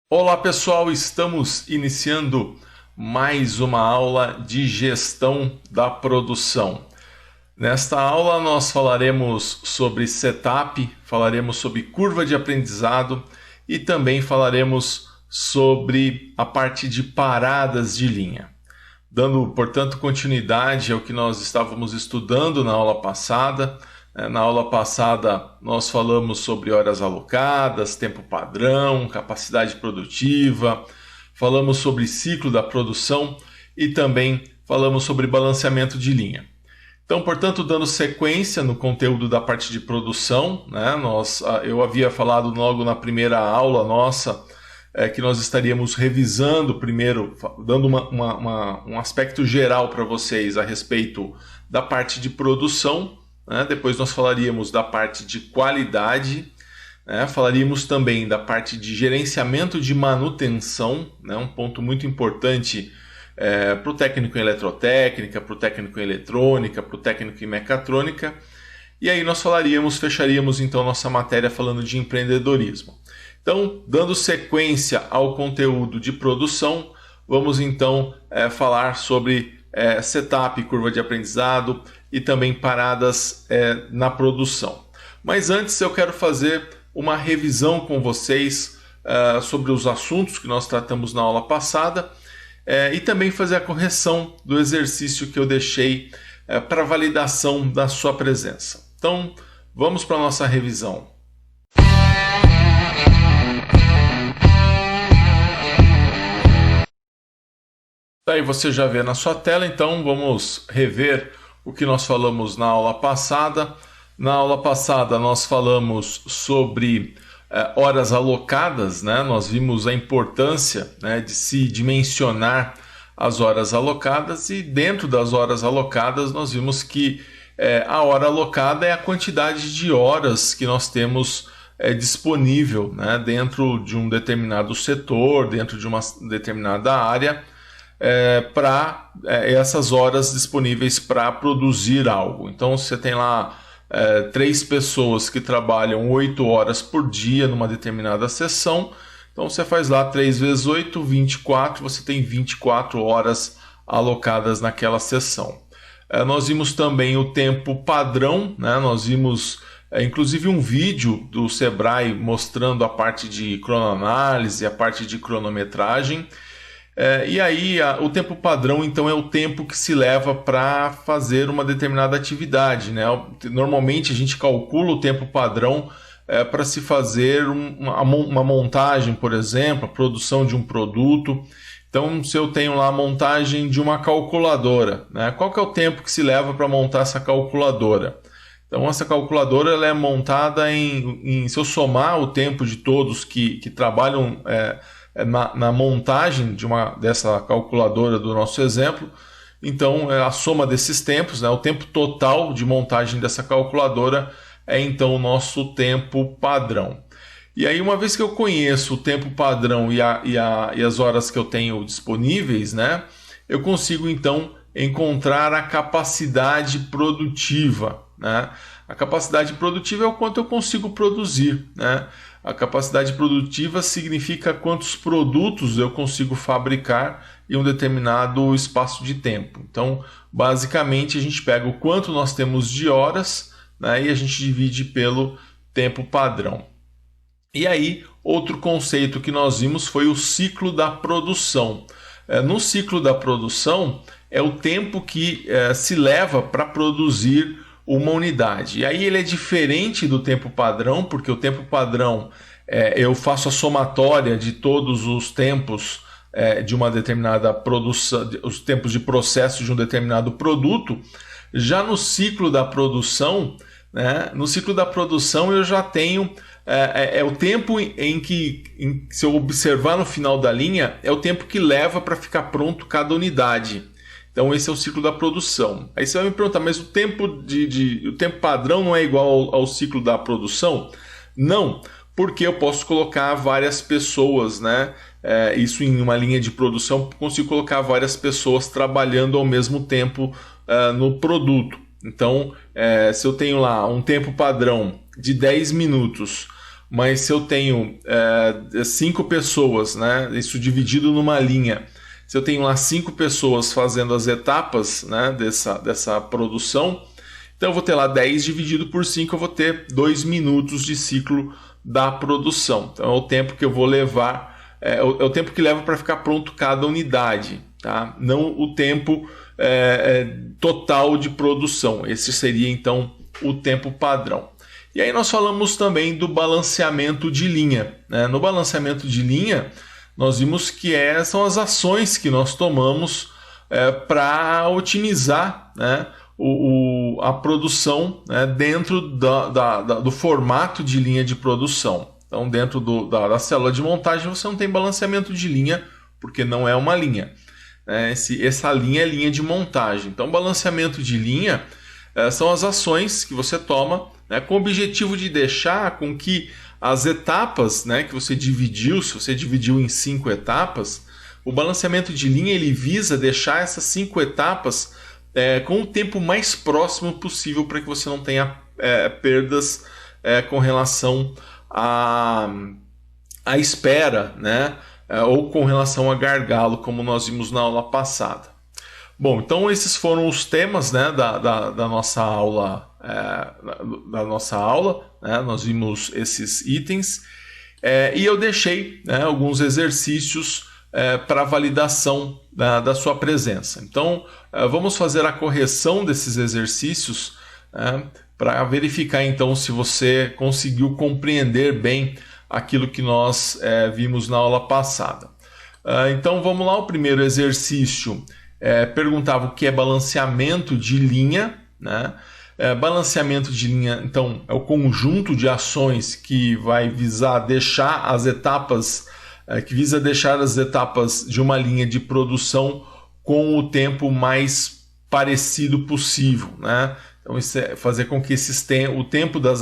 Olá pessoal, estamos iniciando mais uma aula de gestão da produção. Nesta aula nós falaremos sobre setup, falaremos sobre curva de aprendizado e também falaremos sobre a parte de paradas de linha. Dando, portanto, continuidade ao que nós estávamos estudando na aula passada. Na aula passada nós falamos sobre horas alocadas, tempo padrão, capacidade produtiva, falamos sobre ciclo da produção e também falamos sobre balanceamento de linha. Então, portanto, dando sequência no conteúdo da parte de produção, eu havia falado logo na primeira aula nossa que nós estaríamos revisando primeiro, dando um aspecto geral para vocês a respeito da parte de produção. Depois nós falaríamos da parte de qualidade, falaríamos também da parte de gerenciamento de manutenção, um ponto muito importante para o técnico em eletrotécnica, para o técnico em eletrônica, para o técnico em mecatrônica. E aí nós fecharíamos então nossa matéria falando de empreendedorismo. Então, dando sequência ao conteúdo de produção, vamos então falar sobre setup, curva de aprendizado e também paradas na produção. Mas antes eu quero fazer uma revisão com vocês sobre os assuntos que nós tratamos na aula passada e também fazer a correção do exercício que eu deixei para validação da sua presença. Então, vamos para a nossa revisão. Aí você já vê na sua tela, então vamos rever o que nós falamos na aula passada. Na aula passada nós falamos sobre horas alocadas, Nós vimos a importância de se dimensionar as horas alocadas e dentro das horas alocadas nós vimos que a hora alocada é a quantidade de horas que nós temos disponível dentro de um determinado setor, dentro de uma determinada área, para essas horas disponíveis para produzir algo. Então, você tem lá 3 pessoas que trabalham 8 horas por dia numa determinada sessão. Então, você faz lá 3 vezes 8, 24, você tem 24 horas alocadas naquela sessão. Nós vimos também o tempo padrão, Nós vimos inclusive um vídeo do Sebrae mostrando a parte de cronoanálise, a parte de cronometragem. E aí o tempo padrão então é o tempo que se leva para fazer uma determinada atividade, Normalmente a gente calcula o tempo padrão para se fazer uma montagem, por exemplo, a produção de um produto. Então, se eu tenho lá a montagem de uma calculadora, qual que é o tempo que se leva para montar essa calculadora? Então, essa calculadora ela é montada se eu somar o tempo de todos que trabalham na montagem dessa calculadora do nosso exemplo, então a soma desses tempos, o tempo total de montagem dessa calculadora é então o nosso tempo padrão. E aí, uma vez que eu conheço o tempo padrão e as horas que eu tenho disponíveis, eu consigo então encontrar a capacidade produtiva. A capacidade produtiva é o quanto eu consigo produzir. A capacidade produtiva significa quantos produtos eu consigo fabricar em um determinado espaço de tempo. Então, basicamente, a gente pega o quanto nós temos de horas, e a gente divide pelo tempo padrão. E aí, outro conceito que nós vimos foi o ciclo da produção. No ciclo da produção, é o tempo que se leva para produzir uma unidade. E aí ele é diferente do tempo padrão, porque o tempo padrão eu faço a somatória de todos os tempos de uma determinada produção, os tempos de processo de um determinado produto. Já no ciclo da produção, no ciclo da produção eu já tenho o tempo em que, se eu observar no final da linha, é o tempo que leva para ficar pronto cada unidade. Então esse é o ciclo da produção. Aí você vai me perguntar, mas o tempo padrão não é igual ao ciclo da produção? Não, porque eu posso colocar várias pessoas, isso em uma linha de produção, consigo colocar várias pessoas trabalhando ao mesmo tempo no produto. Então, se eu tenho lá um tempo padrão de 10 minutos mas se eu tenho 5 pessoas, né, isso dividido numa linha, se eu tenho lá 5 pessoas fazendo as etapas, né, dessa produção, então eu vou ter lá 10 dividido por 5, eu vou ter 2 minutos de ciclo da produção. Então é o tempo que eu vou levar, é o tempo que leva para ficar pronto cada unidade, tá? Não o tempo total de produção. Esse seria então o tempo padrão. E aí nós falamos também do balanceamento de linha, né? No balanceamento de linha, nós vimos que são as ações que nós tomamos para otimizar, né, a produção, né, dentro do formato de linha de produção. Então, dentro da célula de montagem, você não tem balanceamento de linha, porque não é uma linha. Essa linha é linha de montagem. Então, balanceamento de linha são as ações que você toma, né, com o objetivo de deixar com que as etapas, né, que você dividiu, se você dividiu em 5 etapas, o balanceamento de linha ele visa deixar essas 5 etapas com o tempo mais próximo possível para que você não tenha perdas com relação à espera, né, ou com relação a gargalo, como nós vimos na aula passada. Bom, então esses foram os temas, né, da nossa aula. Né, nós vimos esses itens e eu deixei, né, alguns exercícios para validação da sua presença. Então, vamos fazer a correção desses exercícios, para verificar então se você conseguiu compreender bem aquilo que nós vimos na aula passada. Então, vamos lá. O primeiro exercício perguntava o que é balanceamento de linha, né? Balanceamento de linha, então, é o conjunto de ações que vai visar deixar as etapas de uma linha de produção com o tempo mais parecido possível, né? Então, isso é fazer com que o tempo das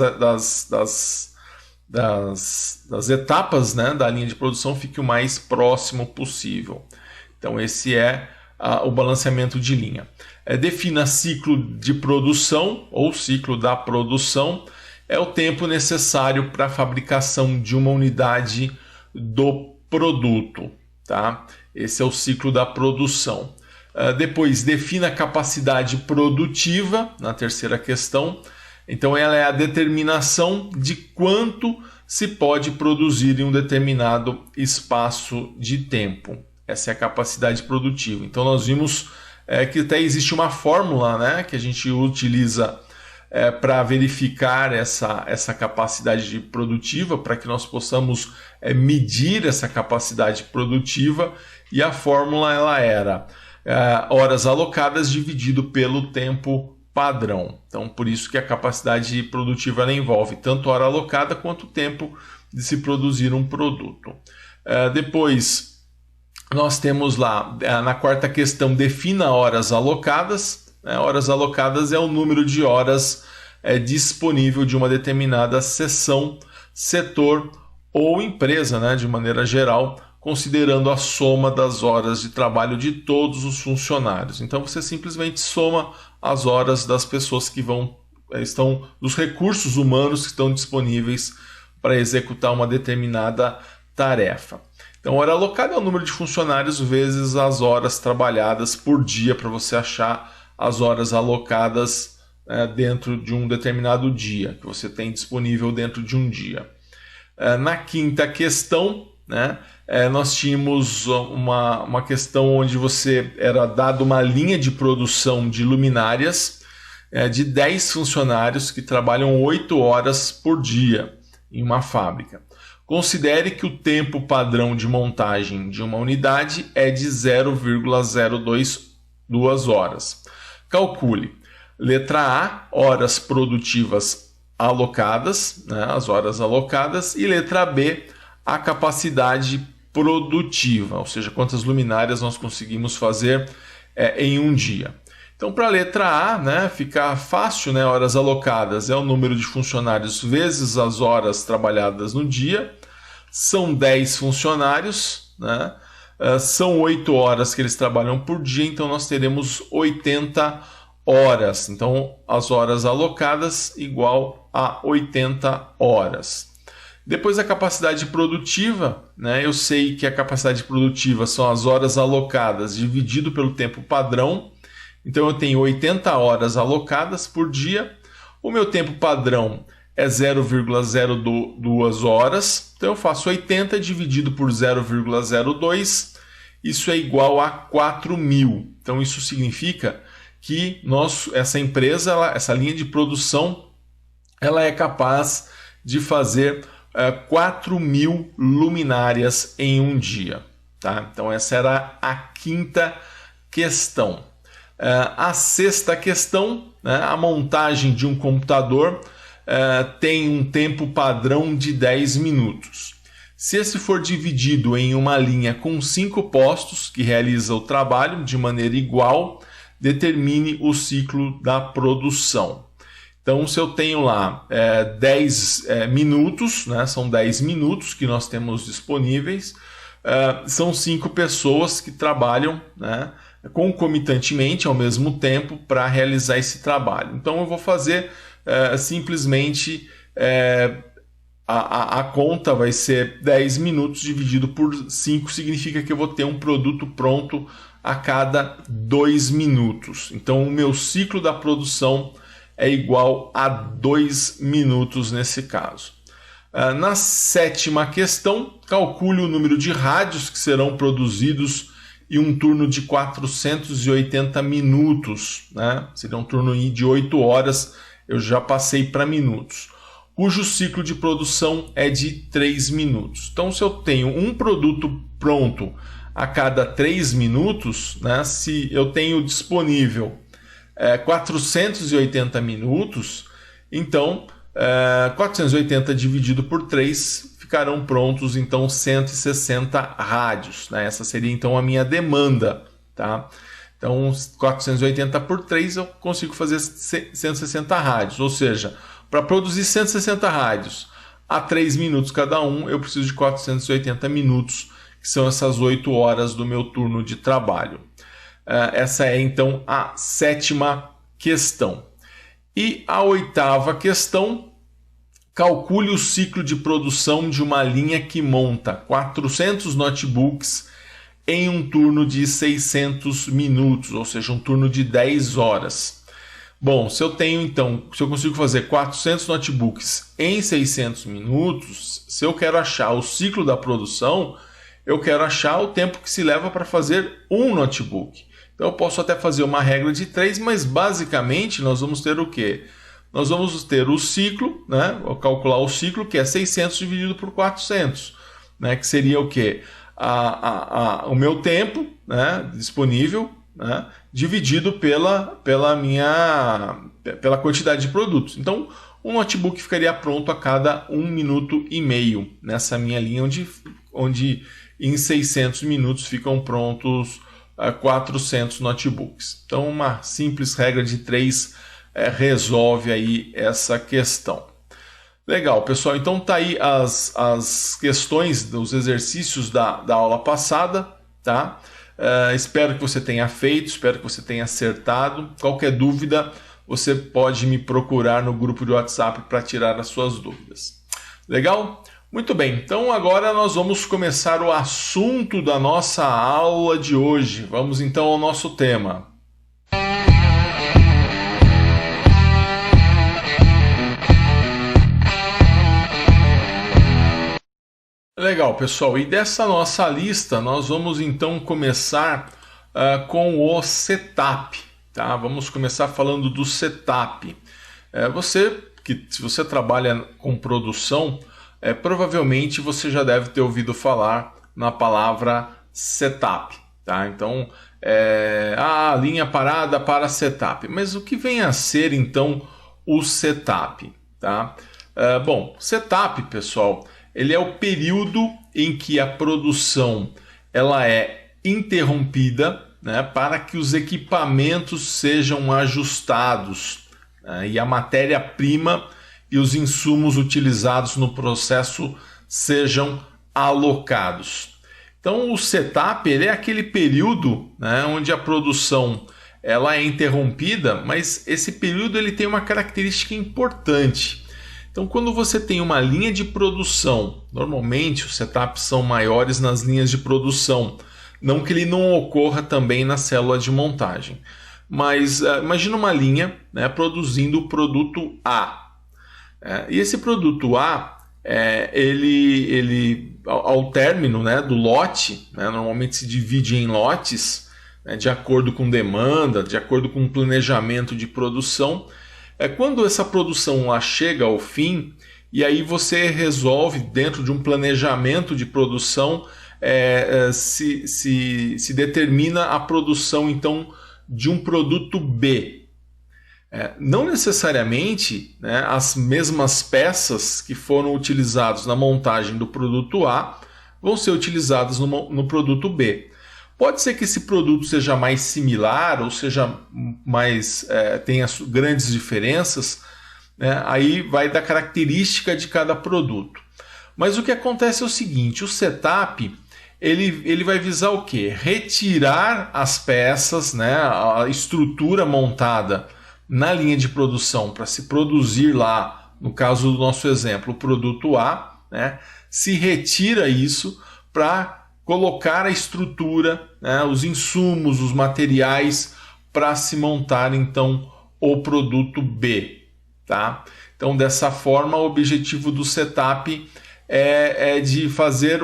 etapas, né, da linha de produção fique o mais próximo possível. Então, esse é o balanceamento de linha. Defina ciclo de produção ou ciclo da produção. É o tempo necessário para a fabricação de uma unidade do produto, tá? Esse é o ciclo da produção. Depois, defina a capacidade produtiva, na terceira questão. Então, ela é a determinação de quanto se pode produzir em um determinado espaço de tempo. Essa é a capacidade produtiva. Então, nós vimos que até existe uma fórmula, né, que a gente utiliza para verificar essa capacidade produtiva, para que nós possamos medir essa capacidade produtiva, e a fórmula ela era horas alocadas dividido pelo tempo padrão. Então, por isso que a capacidade produtiva ela envolve tanto hora alocada quanto o tempo de se produzir um produto. Depois, nós temos lá, na quarta questão, defina horas alocadas. Horas alocadas é o número de horas disponível de uma determinada seção, setor ou empresa, né, de maneira geral, considerando a soma das horas de trabalho de todos os funcionários. Então, você simplesmente soma as horas das pessoas que estão, dos recursos humanos que estão disponíveis para executar uma determinada tarefa. Então, hora alocada é o número de funcionários vezes as horas trabalhadas por dia, para você achar as horas alocadas dentro de um determinado dia, que você tem disponível dentro de um dia. Na quinta questão, né, nós tínhamos uma questão onde você era dado uma linha de produção de luminárias de 10 funcionários que trabalham 8 horas por dia em uma fábrica. Considere que o tempo padrão de montagem de uma unidade é de 0,022 horas. Calcule. Letra A, horas produtivas alocadas, né, as horas alocadas, e letra B, a capacidade produtiva, ou seja, quantas luminárias nós conseguimos fazer em um dia. Então, para a letra A, né, fica fácil, né, horas alocadas é o número de funcionários vezes as horas trabalhadas no dia. São 10 funcionários, né, são 8 horas que eles trabalham por dia, então nós teremos 80 horas. Então, as horas alocadas igual a 80 horas. Depois a capacidade produtiva, né? Eu sei que a capacidade produtiva são as horas alocadas dividido pelo tempo padrão. Então eu tenho 80 horas alocadas por dia. O meu tempo padrão é 0,02 horas. Então eu faço 80 dividido por 0,02. Isso é igual a 4.000. Então isso significa que essa empresa, essa linha de produção, ela é capaz de fazer 4.000 luminárias em um dia. Tá? Então essa era a quinta questão. A sexta questão, né, a montagem de um computador tem um tempo padrão de 10 minutos. Se esse for dividido em uma linha com 5 postos que realiza o trabalho de maneira igual, determine o ciclo da produção. Então, se eu tenho lá 10 minutos, né, são 10 minutos que nós temos disponíveis, são 5 pessoas que trabalham, né, concomitantemente, ao mesmo tempo, para realizar esse trabalho. Então, eu vou fazer simplesmente a conta vai ser 10 minutos dividido por 5, significa que eu vou ter um produto pronto a cada 2 minutos. Então, o meu ciclo da produção é igual a 2 minutos nesse caso. Na sétima questão, calcule o número de rádios que serão produzidos em um turno de 480 minutos. Né? Seria um turno de 8 horas, eu já passei para minutos, cujo ciclo de produção é de 3 minutos. Então, se eu tenho um produto pronto a cada 3 minutos, né, se eu tenho disponível 480 minutos, então 480 dividido por 3 ficarão prontos então 160 rádios, né? Essa seria então a minha demanda, tá? Então 480 por 3 eu consigo fazer 160 rádios, ou seja, para produzir 160 rádios a 3 minutos cada um, eu preciso de 480 minutos, que são essas 8 horas do meu turno de trabalho. Essa é então a sétima questão. E a oitava questão, calcule o ciclo de produção de uma linha que monta 400 notebooks em um turno de 600 minutos, ou seja, um turno de 10 horas. Bom, se eu consigo fazer 400 notebooks em 600 minutos, se eu quero achar o ciclo da produção, eu quero achar o tempo que se leva para fazer um notebook. Então eu posso até fazer uma regra de 3, mas basicamente nós vamos ter o quê? Nós vamos ter o ciclo, né? Vou calcular o ciclo, que é 600 dividido por 400, né? Que seria o quê? O meu tempo, né, disponível, né, dividido pela quantidade de produtos. Então, um notebook ficaria pronto a cada 1 minuto e meio, nessa minha linha, onde em 600 minutos ficam prontos 400 notebooks. Então, uma simples regra de 3 resolve aí essa questão. Legal, pessoal. Então tá aí as questões dos exercícios da aula passada, tá? Espero que você tenha feito, espero que você tenha acertado. Qualquer dúvida, você pode me procurar no grupo de WhatsApp para tirar as suas dúvidas. Legal? Muito bem, então agora nós vamos começar o assunto da nossa aula de hoje. Vamos então ao nosso tema. Legal, pessoal, e dessa nossa lista nós vamos então começar com o setup, tá? Vamos começar falando do setup. Se você trabalha com produção, provavelmente você já deve ter ouvido falar na palavra setup, tá? Então, linha parada para setup. Mas o que vem a ser então o setup, tá? Bom, setup, pessoal, ele é o período em que a produção ela é interrompida, né, para que os equipamentos sejam ajustados, né, e a matéria-prima e os insumos utilizados no processo sejam alocados. Então, o setup ele é aquele período, né, onde a produção ela é interrompida, mas esse período ele tem uma característica importante, Então, quando você tem uma linha de produção, normalmente os setups são maiores nas linhas de produção, não que ele não ocorra também na célula de montagem. Mas imagina uma linha, né, produzindo o produto A. E esse produto A, ele ao término, né, do lote, né, normalmente se divide em lotes, né, de acordo com demanda, de acordo com o planejamento de produção. Quando essa produção lá chega ao fim, e aí você resolve, dentro de um planejamento de produção, se determina a produção então de um produto B. Não necessariamente, né, as mesmas peças que foram utilizadas na montagem do produto A vão ser utilizadas no produto B. Pode ser que esse produto seja mais similar ou seja mais tenha grandes diferenças, né? Aí vai da característica de cada produto. Mas o que acontece é o seguinte: o setup ele vai visar o quê? Retirar as peças, né, a estrutura montada na linha de produção para se produzir lá, no caso do nosso exemplo, o produto A, né, se retira isso para colocar a estrutura, né, os insumos, os materiais para se montar então o produto B, tá? Então, dessa forma, o objetivo do setup é de fazer,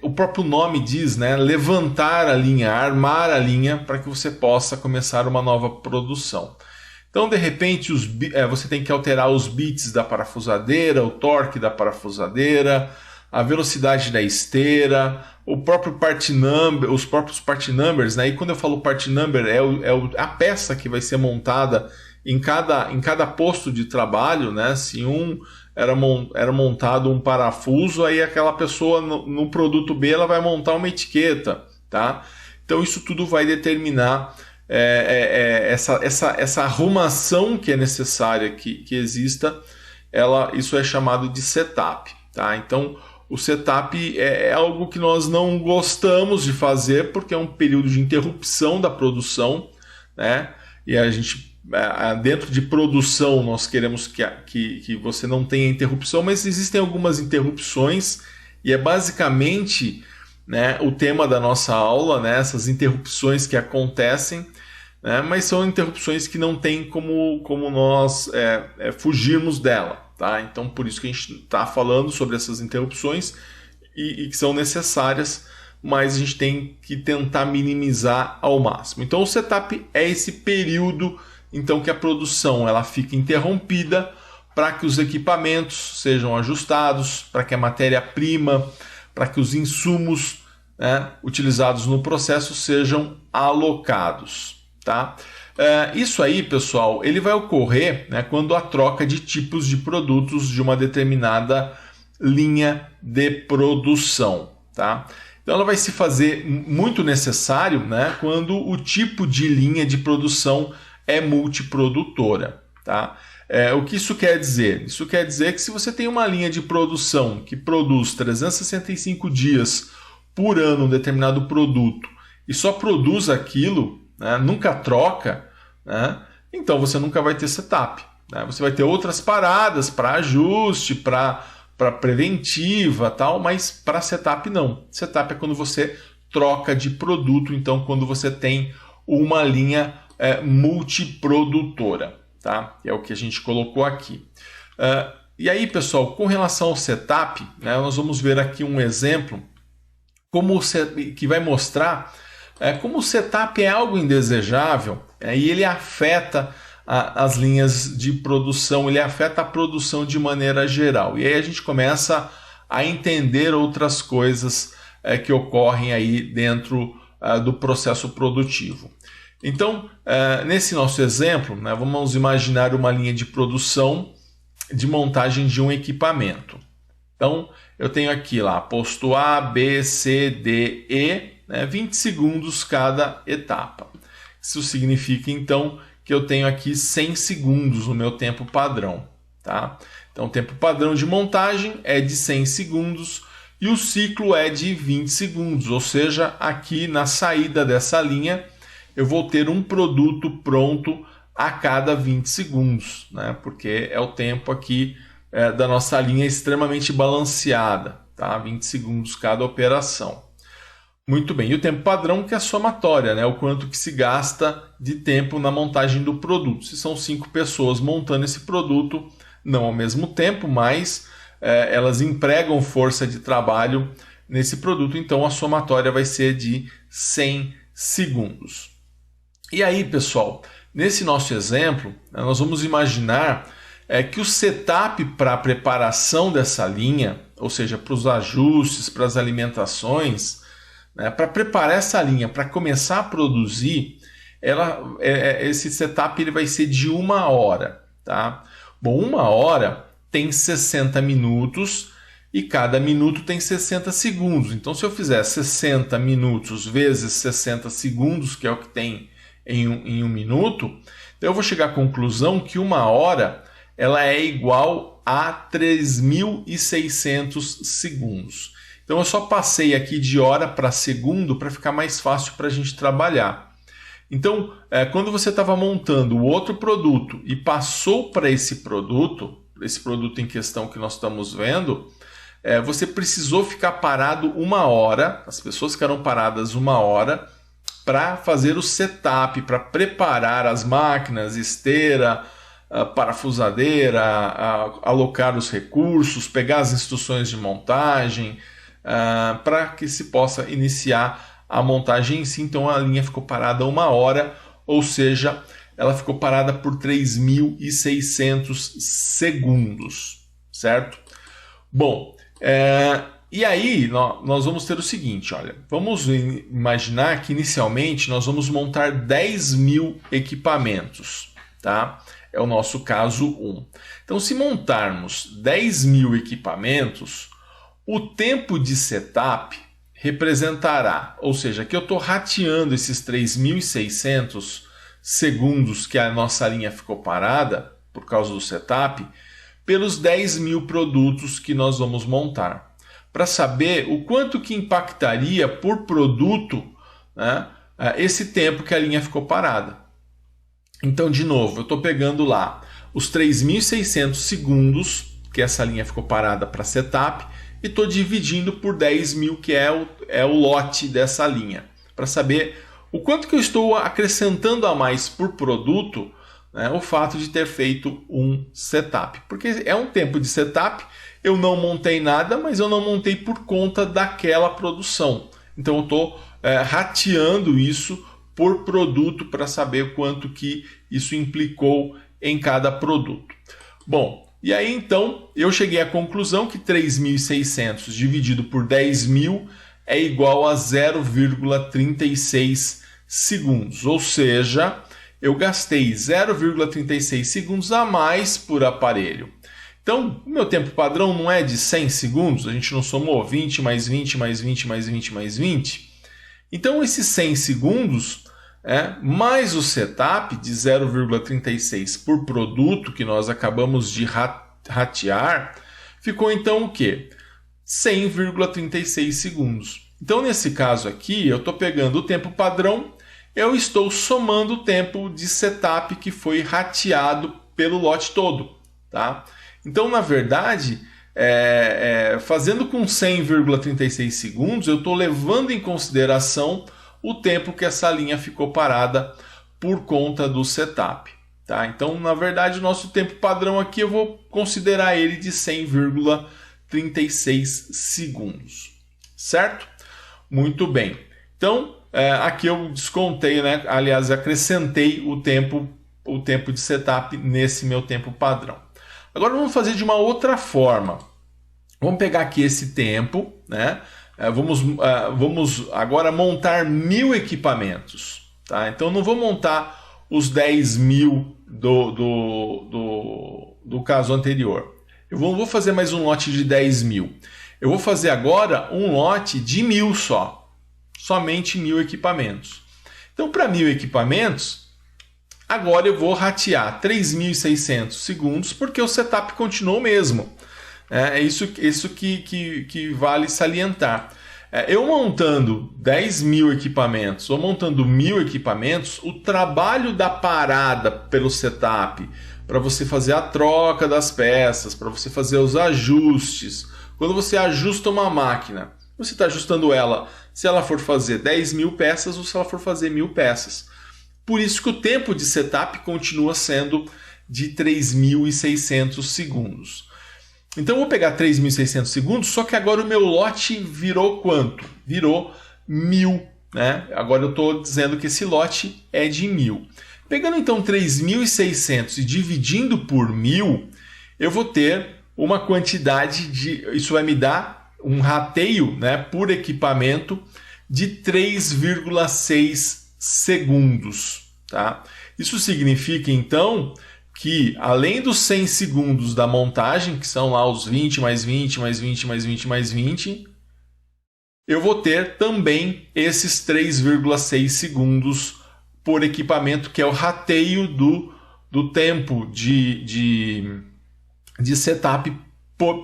o próprio nome diz, né, levantar a linha, armar a linha para que você possa começar uma nova produção. Então, de repente, você tem que alterar os bits da parafusadeira, o torque da parafusadeira, a velocidade da esteira, o próprio part number, os próprios part numbers, né? E quando eu falo part number, a peça que vai ser montada em cada posto de trabalho, né? Se era montado um parafuso, aí aquela pessoa no produto B ela vai montar uma etiqueta, tá? Então isso tudo vai determinar essa arrumação que é necessária que exista. Isso é chamado de setup, tá? Então o setup é algo que nós não gostamos de fazer porque é um período de interrupção da produção, né? E a gente dentro de produção nós queremos que você não tenha interrupção, mas existem algumas interrupções e é basicamente, né, o tema da nossa aula, né, essas interrupções que acontecem, né, mas são interrupções que não tem como nós fugirmos dela, tá? Então por isso que a gente está falando sobre essas interrupções e que são necessárias, mas a gente tem que tentar minimizar ao máximo. Então o setup é esse período então que a produção ela fica interrompida para que os equipamentos sejam ajustados, para que a matéria-prima, para que os insumos, né, utilizados no processo sejam alocados, tá? Isso aí, pessoal, ele vai ocorrer, né, quando há troca de tipos de produtos de uma determinada linha de produção, tá? Então ela vai se fazer muito necessário, né, quando o tipo de linha de produção é multiprodutora, tá? O que isso quer dizer? Isso quer dizer que se você tem uma linha de produção que produz 365 dias por ano um determinado produto e só produz aquilo, né, nunca troca, né, então você nunca vai ter setup, né? Você vai ter outras paradas para ajuste, para preventiva, tal, mas para setup não. Setup é quando você troca de produto, então quando você tem uma linha multiprodutora, tá? É o que a gente colocou aqui. E aí, pessoal, com relação ao setup, né, nós vamos ver aqui um exemplo que vai mostrar como o setup é algo indesejável, e ele afeta as linhas de produção, ele afeta a produção de maneira geral. E aí a gente começa a entender outras coisas que ocorrem aí dentro do processo produtivo. Então, nesse nosso exemplo, né, vamos imaginar uma linha de produção de montagem de um equipamento. Então, eu tenho aqui lá, posto A, B, C, D, E, né, 20 segundos cada etapa. Isso significa, então, que eu tenho aqui 100 segundos no meu tempo padrão, tá? Então, o tempo padrão de montagem é de 100 segundos e o ciclo é de 20 segundos, ou seja, aqui na saída dessa linha, eu vou ter um produto pronto a cada 20 segundos, né? Porque é o tempo aqui da nossa linha extremamente balanceada, tá? 20 segundos cada operação. Muito bem, e o tempo padrão, que é a somatória, né? O quanto que se gasta de tempo na montagem do produto. Se são 5 pessoas montando esse produto, não ao mesmo tempo, mas elas empregam força de trabalho nesse produto, então a somatória vai ser de 100 segundos. E aí, pessoal, nesse nosso exemplo, nós vamos imaginar que o setup para a preparação dessa linha, ou seja, para os ajustes, para as alimentações, né, para preparar essa linha, para começar a produzir, esse setup ele vai ser de 1 hora. Tá? Bom, 1 hora tem 60 minutos e cada minuto tem 60 segundos. Então, se eu fizer 60 minutos vezes 60 segundos, que é o que tem em um minuto, então eu vou chegar à conclusão que 1 hora ela é igual a 3.600 segundos. Então eu só passei aqui de hora para segundo para ficar mais fácil para a gente trabalhar. Então, quando você estava montando o outro produto e passou para esse produto em questão que nós estamos vendo, você precisou ficar parado 1 hora, as pessoas ficaram paradas 1 hora para fazer o setup, para preparar as máquinas, esteira, parafusadeira, alocar os recursos, pegar as instruções de montagem, para que se possa iniciar a montagem em si. Então a linha ficou parada 1 hora, ou seja, ela ficou parada por 3.600 segundos, certo? Bom, e aí nós vamos ter o seguinte, olha, vamos imaginar que inicialmente nós vamos montar 10.000 equipamentos, tá? É o nosso caso 1. Então, se montarmos 10.000 equipamentos, o tempo de setup representará, ou seja, que eu estou rateando esses 3.600 segundos que a nossa linha ficou parada por causa do setup, pelos 10.000 produtos que nós vamos montar, para saber o quanto que impactaria por produto, né, esse tempo que a linha ficou parada. Então, de novo, eu estou pegando lá os 3.600 segundos que essa linha ficou parada para setup e estou dividindo por 10.000, que é o lote dessa linha, para saber o quanto que eu estou acrescentando a mais por produto, né, o fato de ter feito um setup. Porque é um tempo de setup, eu não montei nada, mas eu não montei por conta daquela produção. Então eu estou rateando isso por produto para saber o quanto que isso implicou em cada produto. Bom, e aí então eu cheguei à conclusão que 3.600 dividido por 10.000 é igual a 0,36 segundos, ou seja, eu gastei 0,36 segundos a mais por aparelho. Então, o meu tempo padrão não é de 100 segundos, a gente não somou 20 mais 20 mais 20 mais 20 mais 20. Então, esses 100 segundos, mais o setup de 0,36 por produto que nós acabamos de ratear, ficou então o quê? 100,36 segundos. Então, nesse caso aqui, eu estou pegando o tempo padrão, eu estou somando o tempo de setup que foi rateado pelo lote todo. Tá? Então, na verdade, fazendo com 100,36 segundos, eu estou levando em consideração o tempo que essa linha ficou parada por conta do setup. Tá? Então, na verdade, o nosso tempo padrão aqui eu vou considerar ele de 100,36 segundos. Certo? Muito bem. Então, aqui eu descontei, né? Aliás, acrescentei o tempo de setup nesse meu tempo padrão. Agora vamos fazer de uma outra forma. Vamos pegar aqui esse tempo, né? Vamos agora montar 1.000 equipamentos. Tá? Então não vou montar os 10.000 do caso anterior. Eu vou fazer mais um lote de 10.000. Eu vou fazer agora um lote de 1.000 só. Somente 1.000 equipamentos. Então, para 1.000 equipamentos, agora eu vou ratear 3.600 segundos, porque o setup continuou o mesmo. É isso que vale salientar. Eu montando 10.000 equipamentos ou montando 1.000 equipamentos, o trabalho da parada pelo setup para você fazer a troca das peças, para você fazer os ajustes. Quando você ajusta uma máquina, você está ajustando ela se ela for fazer 10.000 peças ou se ela for fazer 1.000 peças. Por isso que o tempo de setup continua sendo de 3.600 segundos. Então eu vou pegar 3.600 segundos, só que agora o meu lote virou quanto? Virou 1.000, né? Agora eu estou dizendo que esse lote é de 1.000. Pegando então 3.600 e dividindo por 1.000, eu vou ter uma quantidade de... Isso vai me dar um rateio, né, por equipamento de 3,6 segundos. Tá? Isso significa então que além dos 100 segundos da montagem, que são lá os 20 mais 20 mais 20 mais 20 mais 20, eu vou ter também esses 3,6 segundos por equipamento, que é o rateio do tempo de setup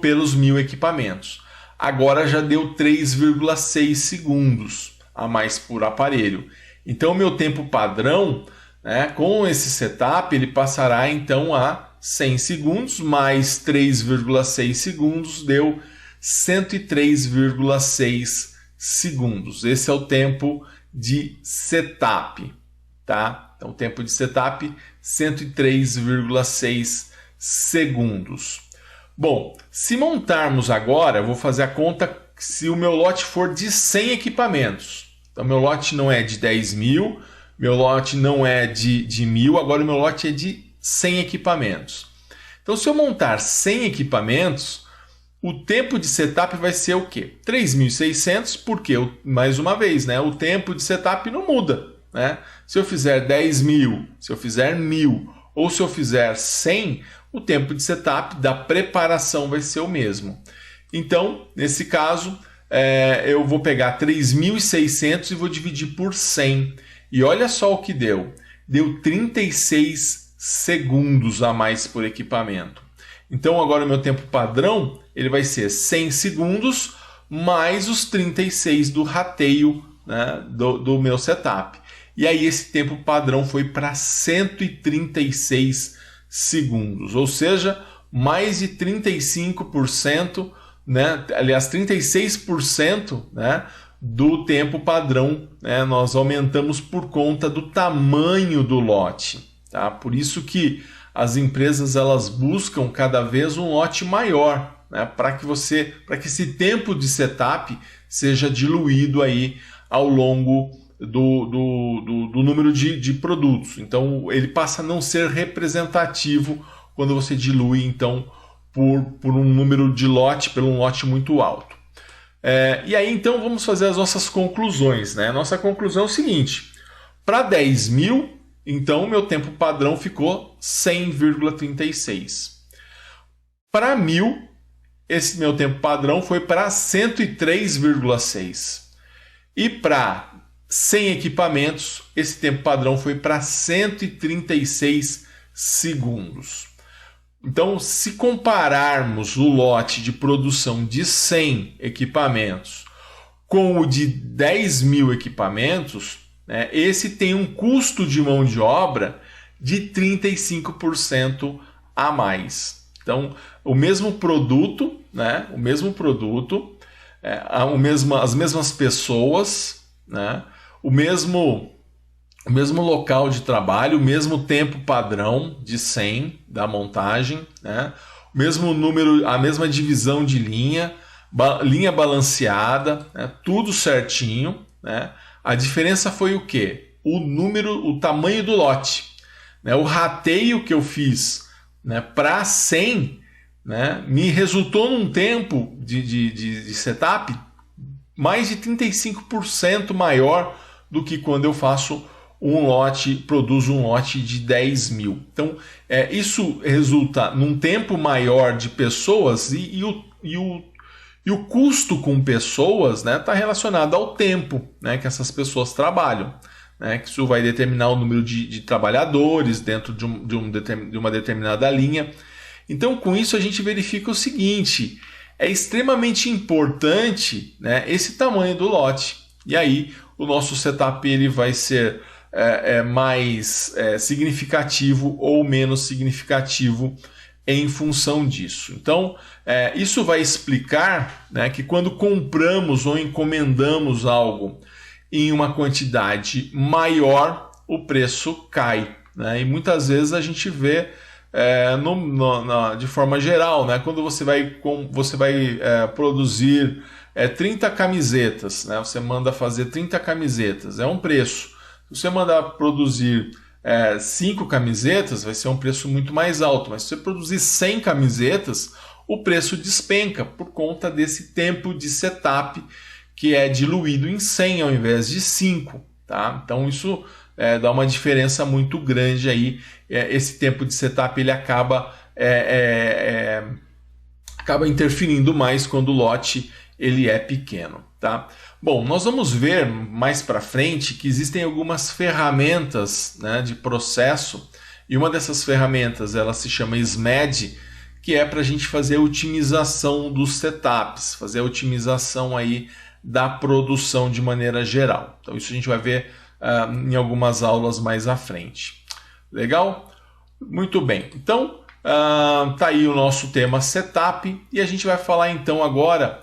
pelos 1.000 equipamentos. Agora já deu 3,6 segundos a mais por aparelho. Então o meu tempo padrão, né, com esse setup, ele passará então a 100 segundos, mais 3,6 segundos, deu 103,6 segundos. Esse é o tempo de setup, tá? Então o tempo de setup, 103,6 segundos. Bom, se montarmos agora, eu vou fazer a conta se o meu lote for de 100 equipamentos. Então meu lote não é de 10.000, meu lote não é de 1.000, agora o meu lote é de 100 equipamentos. Então se eu montar 100 equipamentos, o tempo de setup vai ser o quê? 3.600, porque, mais uma vez, né, o tempo de setup não muda. Né? Se eu fizer 10.000, se eu fizer 1.000 ou se eu fizer 100, o tempo de setup da preparação vai ser o mesmo. Então, nesse caso, eu vou pegar 3.600 e vou dividir por 100. E olha só o que deu. Deu 36 segundos a mais por equipamento. Então, agora o meu tempo padrão ele vai ser 100 segundos mais os 36 do rateio, né, do meu setup. E aí esse tempo padrão foi para 136 segundos, ou seja, mais de 35%, né, aliás, 36%, né, do tempo padrão, né, nós aumentamos por conta do tamanho do lote. Tá? Por isso que as empresas elas buscam cada vez um lote maior, né, para que esse tempo de setup seja diluído aí ao longo do número de produtos. Então ele passa a não ser representativo quando você dilui então por um número de lote, por um lote muito alto. E aí então vamos fazer as nossas conclusões. Né? Nossa conclusão é o seguinte: para 10.000, então o meu tempo padrão ficou 100,36. Para 1.000, esse meu tempo padrão foi para 103,6. E para 100 equipamentos, esse tempo padrão foi para 136 segundos. Então, se compararmos o lote de produção de 100 equipamentos com o de 10.000 equipamentos, né, esse tem um custo de mão de obra de 35% a mais. Então, o mesmo produto, né, as mesmas pessoas, né, o mesmo local de trabalho, o mesmo tempo padrão de 100 da montagem, né, o mesmo número, a mesma divisão de linha balanceada, né, tudo certinho. Né. A diferença foi o quê? O tamanho do lote. Né, o rateio que eu fiz, né, para 100, né, me resultou num tempo de setup mais de 35% maior do que quando eu faço produzo um lote de 10.000. Então, isso resulta num tempo maior de pessoas e o custo com pessoas está relacionado ao tempo, né, que essas pessoas trabalham. Né, que isso vai determinar o número de trabalhadores dentro de uma determinada linha. Então, com isso, a gente verifica o seguinte: é extremamente importante, né, esse tamanho do lote. E aí, o nosso setup ele vai ser mais significativo ou menos significativo em função disso. Então, isso vai explicar, né, que quando compramos ou encomendamos algo em uma quantidade maior, o preço cai, né? E muitas vezes a gente vê de forma geral, né, quando você vai produzir 30 camisetas, né, você manda fazer 30 camisetas, é um preço. Se você mandar produzir 5 camisetas, vai ser um preço muito mais alto, mas se você produzir 100 camisetas, o preço despenca por conta desse tempo de setup que é diluído em 100 ao invés de 5, tá? Então isso dá uma diferença muito grande aí. Esse tempo de setup ele acaba interferindo mais quando o lote ele é pequeno, tá? Bom, nós vamos ver mais para frente que existem algumas ferramentas, né, de processo, e uma dessas ferramentas ela se chama SMED, que é para a gente fazer a otimização dos setups, fazer a otimização aí da produção de maneira geral. Então isso a gente vai ver em algumas aulas mais à frente. Legal? Muito bem. Então tá aí o nosso tema setup, e a gente vai falar então agora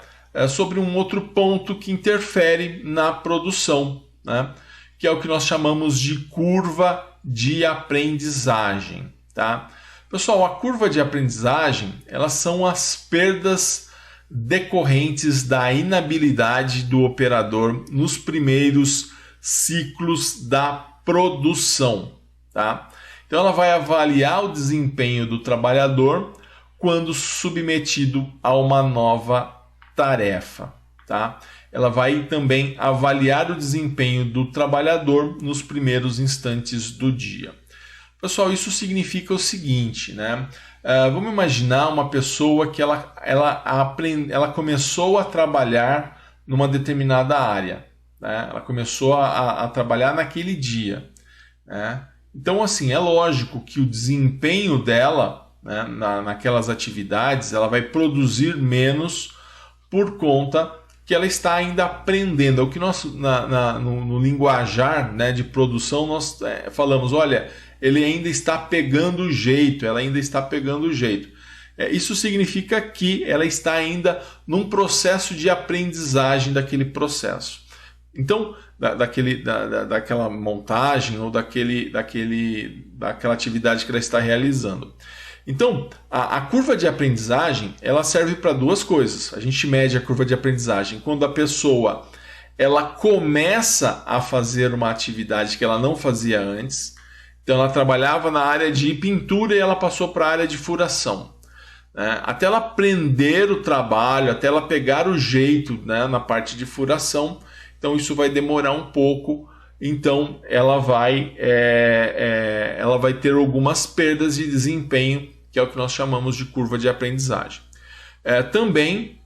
sobre um outro ponto que interfere na produção, né? Que é o que nós chamamos de curva de aprendizagem, tá? Pessoal, a curva de aprendizagem, elas são as perdas decorrentes da inabilidade do operador nos primeiros ciclos da produção, tá? Então ela vai avaliar o desempenho do trabalhador quando submetido a uma nova tarefa, tá? Ela vai também avaliar o desempenho do trabalhador nos primeiros instantes do dia. Pessoal, isso significa o seguinte, né? Vamos imaginar uma pessoa que ela começou a trabalhar numa determinada área, né? Ela começou a trabalhar naquele dia, né? Então, assim, é lógico que o desempenho dela, né, naquelas atividades, ela vai produzir menos por conta que ela está ainda aprendendo. É o que nós, no linguajar, né, de produção, nós falamos, olha, ele ainda está pegando o jeito, ela ainda está pegando o jeito. Isso significa que ela está ainda num processo de aprendizagem daquele processo. Então, daquela montagem ou daquela atividade que ela está realizando. Então, a curva de aprendizagem, ela serve para duas coisas. A gente mede a curva de aprendizagem quando a pessoa ela começa a fazer uma atividade que ela não fazia antes. Então, ela trabalhava na área de pintura e ela passou para a área de furação, né? Até ela aprender o trabalho, até ela pegar o jeito, né, na parte de furação. Então, isso vai demorar um pouco. Então, ela vai ter algumas perdas de desempenho, que é o que nós chamamos de curva de aprendizagem. Também,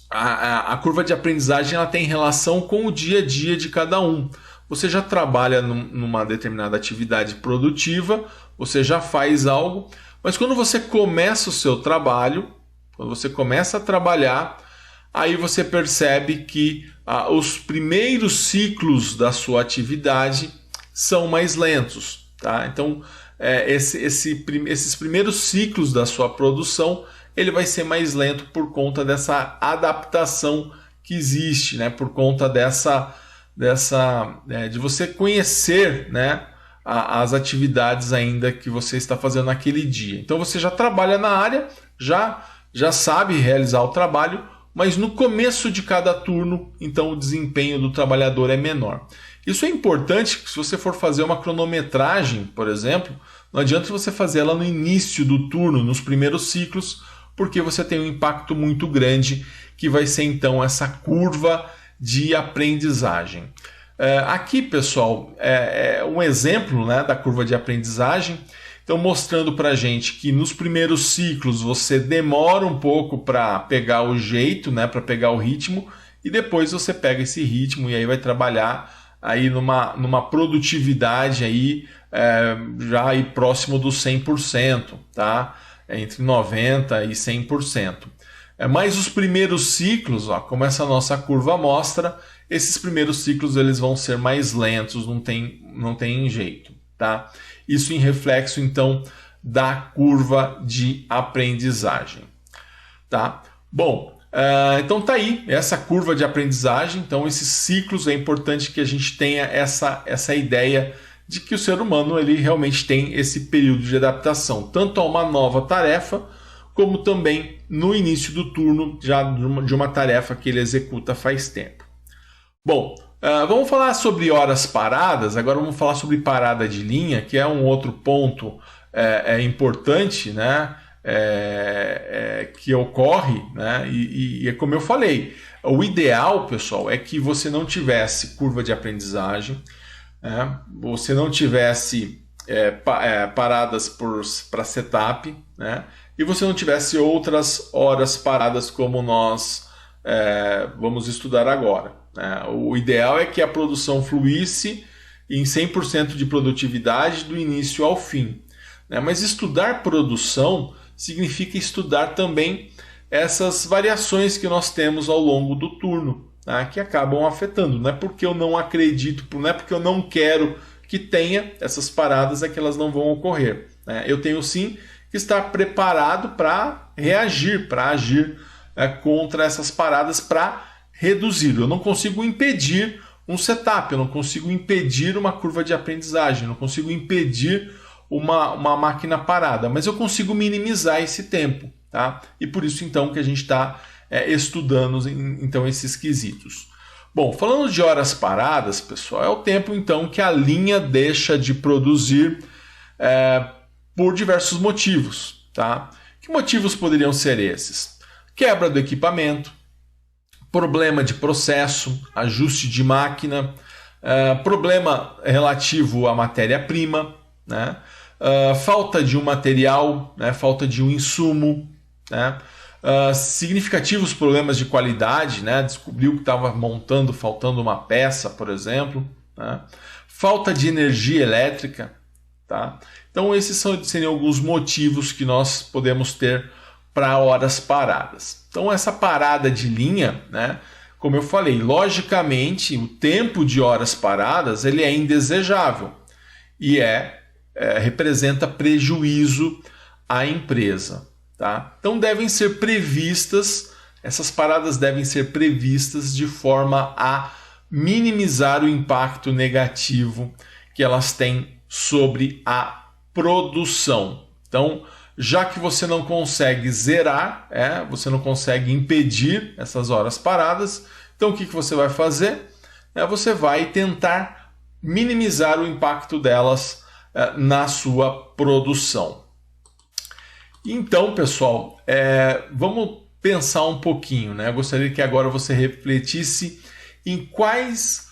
a curva de aprendizagem ela tem relação com o dia a dia de cada um. Você já trabalha numa determinada atividade produtiva, você já faz algo, mas quando você começa o seu trabalho, quando você começa a trabalhar, aí você percebe que os primeiros ciclos da sua atividade são mais lentos, tá? Então, esses primeiros ciclos da sua produção, ele vai ser mais lento por conta dessa adaptação que existe, né? Por conta de você conhecer, né, as atividades ainda que você está fazendo naquele dia. Então, você já trabalha na área, já sabe realizar o trabalho, mas no começo de cada turno, então o desempenho do trabalhador é menor. Isso é importante, se você for fazer uma cronometragem, por exemplo, não adianta você fazer ela no início do turno, nos primeiros ciclos, porque você tem um impacto muito grande, que vai ser então essa curva de aprendizagem. Aqui, pessoal, um exemplo, né, da curva de aprendizagem. Então, mostrando para a gente que nos primeiros ciclos você demora um pouco para pegar o jeito, né, para pegar o ritmo, e depois você pega esse ritmo e aí vai trabalhar aí numa produtividade aí, já aí próximo do 100%, tá? Entre 90% e 100%. Mas os primeiros ciclos, ó, como essa nossa curva mostra, esses primeiros ciclos eles vão ser mais lentos, não tem jeito, tá? Isso em reflexo, então, da curva de aprendizagem, tá? Bom, então tá aí essa curva de aprendizagem. Então esses ciclos, é importante que a gente tenha essa ideia de que o ser humano ele realmente tem esse período de adaptação, tanto a uma nova tarefa, como também no início do turno já de uma tarefa que ele executa faz tempo. Bom, vamos falar sobre horas paradas. Agora vamos falar sobre parada de linha, que é um outro ponto importante, né? Que ocorre, né? E é como eu falei, o ideal, pessoal, é que você não tivesse curva de aprendizagem, né? Você não tivesse paradas para setup, né? E você não tivesse outras horas paradas como nós vamos estudar agora, né? O ideal é que a produção fluísse em 100% de produtividade do início ao fim, né? Mas estudar produção significa estudar também essas variações que nós temos ao longo do turno, né, que acabam afetando. Não é porque eu não acredito, não é porque eu não quero que tenha essas paradas, é que elas não vão ocorrer, né? Eu tenho sim que estar preparado para reagir, para agir contra essas paradas, para reduzir. Eu não consigo impedir um setup, eu não consigo impedir uma curva de aprendizagem, eu não consigo impedir uma máquina parada, mas eu consigo minimizar esse tempo, tá? E por isso então que a gente está estudando então esses quesitos. Bom, falando de horas paradas, pessoal, é o tempo então que a linha deixa de produzir por diversos motivos, tá? Que motivos poderiam ser esses? Quebra do equipamento, problema de processo, ajuste de máquina, problema relativo à matéria-prima, né? Falta de um material, né? Falta de um insumo, né? Significativos problemas de qualidade, né? Descobriu que estava montando, faltando uma peça, por exemplo, né? Falta de energia elétrica, tá? Então esses seriam alguns motivos que nós podemos ter para horas paradas. Então essa parada de linha, né? Como eu falei, logicamente o tempo de horas paradas ele é indesejável e representa prejuízo à empresa, tá? Então devem ser previstas, essas paradas devem ser previstas de forma a minimizar o impacto negativo que elas têm sobre a produção. Então, já que você não consegue zerar, você não consegue impedir essas horas paradas, então o que você vai fazer? Você vai tentar minimizar o impacto delas na sua produção. Então, pessoal, vamos pensar um pouquinho, né? Eu gostaria que agora você refletisse em quais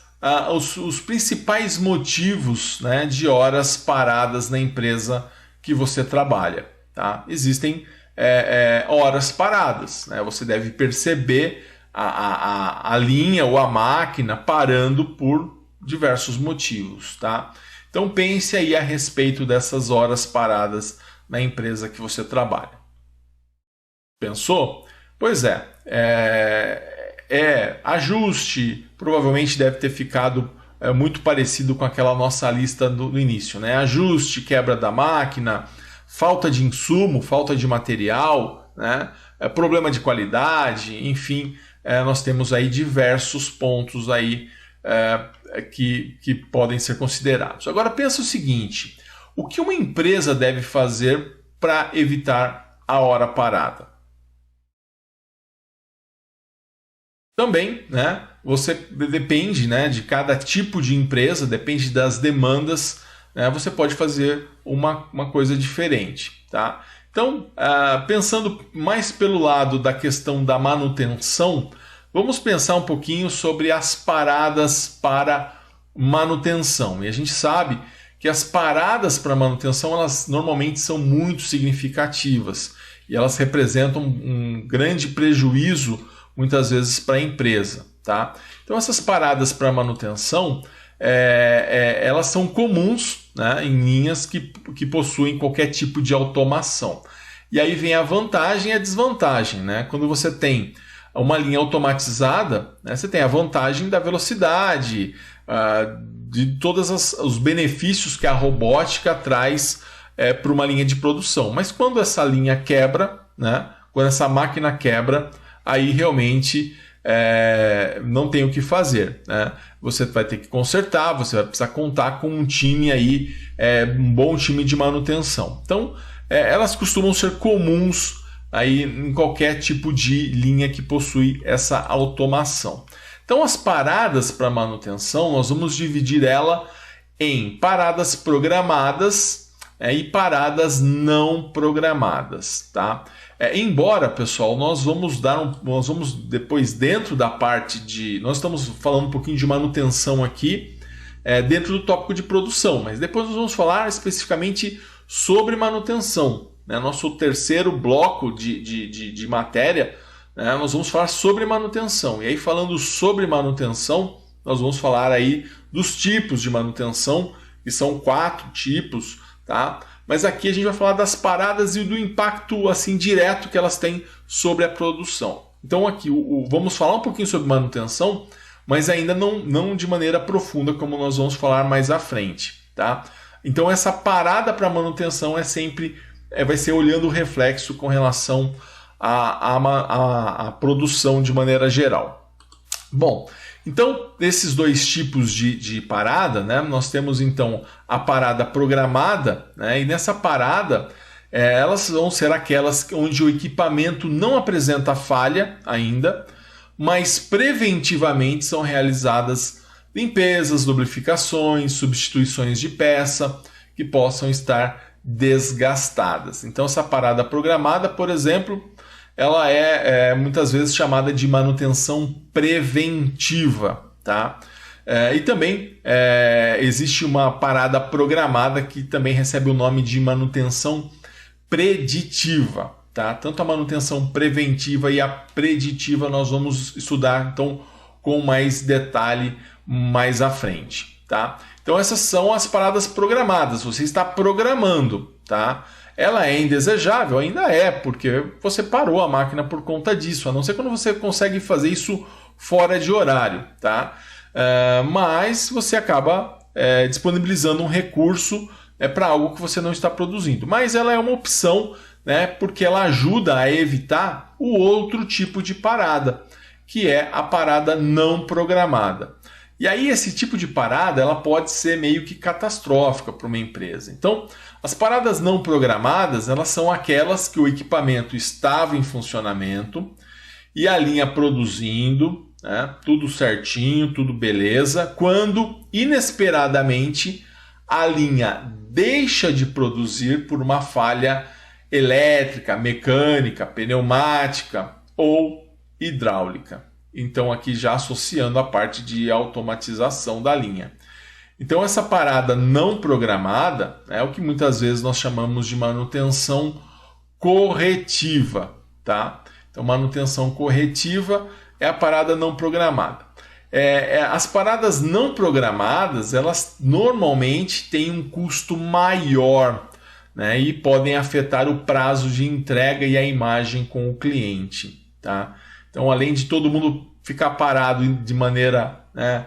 os principais motivos, né, de horas paradas na empresa que você trabalha, tá? Existem horas paradas, né? Você deve perceber a linha ou a máquina parando por diversos motivos, tá? Então pense aí a respeito dessas horas paradas na empresa que você trabalha. Pensou? Pois ajuste, provavelmente deve ter ficado muito parecido com aquela nossa lista do início, né? Ajuste, quebra da máquina, falta de insumo, falta de material, né? Problema de qualidade, enfim, nós temos aí diversos pontos aí que podem ser considerados. Agora pensa o seguinte: o que uma empresa deve fazer para evitar a hora parada? Também, né, você depende, né, de cada tipo de empresa, depende das demandas, né, você pode fazer uma coisa diferente, tá? Então, pensando mais pelo lado da questão da manutenção, vamos pensar um pouquinho sobre as paradas para manutenção. E a gente sabe que as paradas para manutenção, elas normalmente são muito significativas e elas representam um grande prejuízo muitas vezes para a empresa, tá? Então essas paradas para manutenção, elas são comuns, né, em linhas que possuem qualquer tipo de automação. E aí vem a vantagem e a desvantagem, né? Quando você tem uma linha automatizada, né, você tem a vantagem da velocidade, de todos os benefícios que a robótica traz para uma linha de produção. Mas quando essa linha quebra, né, quando essa máquina quebra, aí realmente não tem o que fazer, né? Você vai ter que consertar, você vai precisar contar com um time aí, um bom time de manutenção. Então, elas costumam ser comuns aí em qualquer tipo de linha que possui essa automação. Então, as paradas para manutenção, nós vamos dividir ela em paradas programadas e paradas não programadas, tá? Embora, pessoal, nós vamos depois, dentro da parte de... Nós estamos falando um pouquinho de manutenção aqui, dentro do tópico de produção, mas depois nós vamos falar especificamente sobre manutenção, né? Nosso terceiro bloco de matéria, né? Nós vamos falar sobre manutenção. E aí, falando sobre manutenção, nós vamos falar aí dos tipos de manutenção, que são 4 tipos, tá? Mas aqui a gente vai falar das paradas e do impacto assim direto que elas têm sobre a produção. Então aqui vamos falar um pouquinho sobre manutenção, mas ainda não de maneira profunda, como nós vamos falar mais à frente, tá? Então essa parada para manutenção vai ser olhando o reflexo com relação à produção de maneira geral. Bom, então, desses 2 tipos de parada, né, nós temos então a parada programada, né, e nessa parada elas vão ser aquelas onde o equipamento não apresenta falha ainda, mas preventivamente são realizadas limpezas, lubrificações, substituições de peça que possam estar desgastadas. Então, essa parada programada, por exemplo, ela é muitas vezes chamada de manutenção preventiva, tá? E também existe uma parada programada que também recebe o nome de manutenção preditiva, tá? Tanto a manutenção preventiva e a preditiva nós vamos estudar então com mais detalhe mais à frente, tá? Então essas são as paradas programadas, você está programando, tá? Ela é indesejável? Ainda porque você parou a máquina por conta disso, a não ser quando você consegue fazer isso fora de horário, tá? Mas você acaba disponibilizando um recurso para algo que você não está produzindo. Mas ela é uma opção, né, porque ela ajuda a evitar o outro tipo de parada, que é a parada não programada. E aí esse tipo de parada ela pode ser meio que catastrófica para uma empresa. Então, as paradas não programadas elas são aquelas que o equipamento estava em funcionamento e a linha produzindo, né, tudo certinho, tudo beleza, quando inesperadamente a linha deixa de produzir por uma falha elétrica, mecânica, pneumática ou hidráulica. Então aqui já associando a parte de automatização da linha. Então essa parada não programada é o que muitas vezes nós chamamos de manutenção corretiva, tá? Então manutenção corretiva é a parada não programada. As paradas não programadas, elas normalmente têm um custo maior, né? E podem afetar o prazo de entrega e a imagem com o cliente, tá? Então, além de todo mundo ficar parado de maneira, né,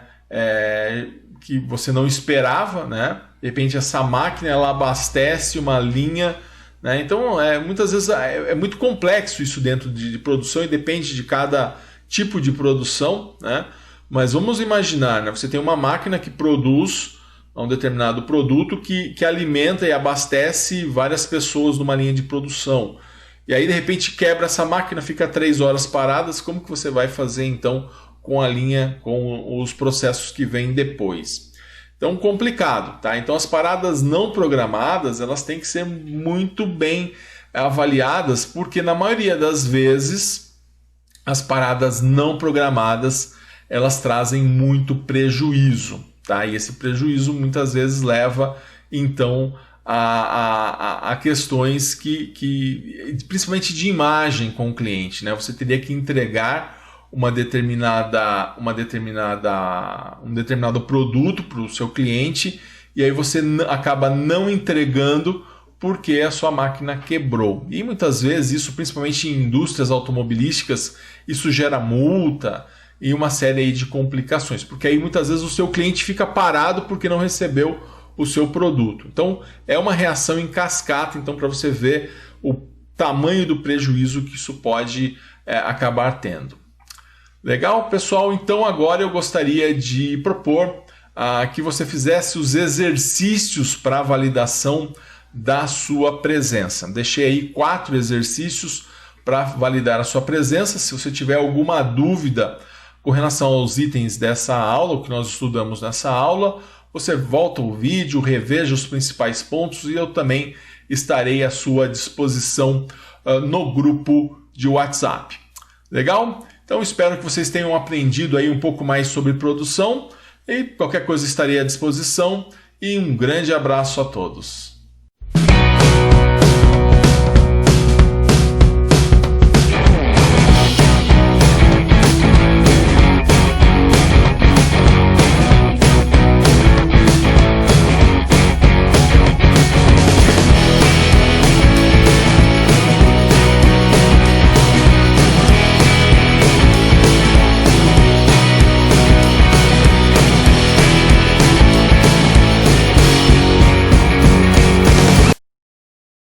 que você não esperava, né? De repente essa máquina ela abastece uma linha, né? Então muitas vezes é muito complexo isso dentro de produção e depende de cada tipo de produção, né? Mas vamos imaginar, né? Você tem uma máquina que produz um determinado produto que alimenta e abastece várias pessoas numa linha de produção. E aí de repente quebra essa máquina, fica 3 horas paradas, como que você vai fazer então com a linha, com os processos que vêm depois? Então complicado, tá? Então as paradas não programadas, elas têm que ser muito bem avaliadas, porque na maioria das vezes as paradas não programadas, elas trazem muito prejuízo, tá? E esse prejuízo muitas vezes leva então a questões que principalmente de imagem com o cliente, né? Você teria que entregar um determinado produto para o seu cliente e aí você acaba não entregando porque a sua máquina quebrou. E muitas vezes isso, principalmente em indústrias automobilísticas, isso gera multa e uma série aí de complicações, porque aí muitas vezes o seu cliente fica parado porque não recebeu o seu produto. Então é uma reação em cascata, então, para você ver o tamanho do prejuízo que isso pode acabar tendo. Legal, pessoal? Então agora eu gostaria de propor que você fizesse os exercícios para validação da sua presença. Deixei aí 4 exercícios para validar a sua presença. Se você tiver alguma dúvida com relação aos itens dessa aula, o que nós estudamos nessa aula, você volta o vídeo, reveja os principais pontos e eu também estarei à sua disposição no grupo de WhatsApp. Legal? Então espero que vocês tenham aprendido aí um pouco mais sobre produção e qualquer coisa estarei à disposição e um grande abraço a todos.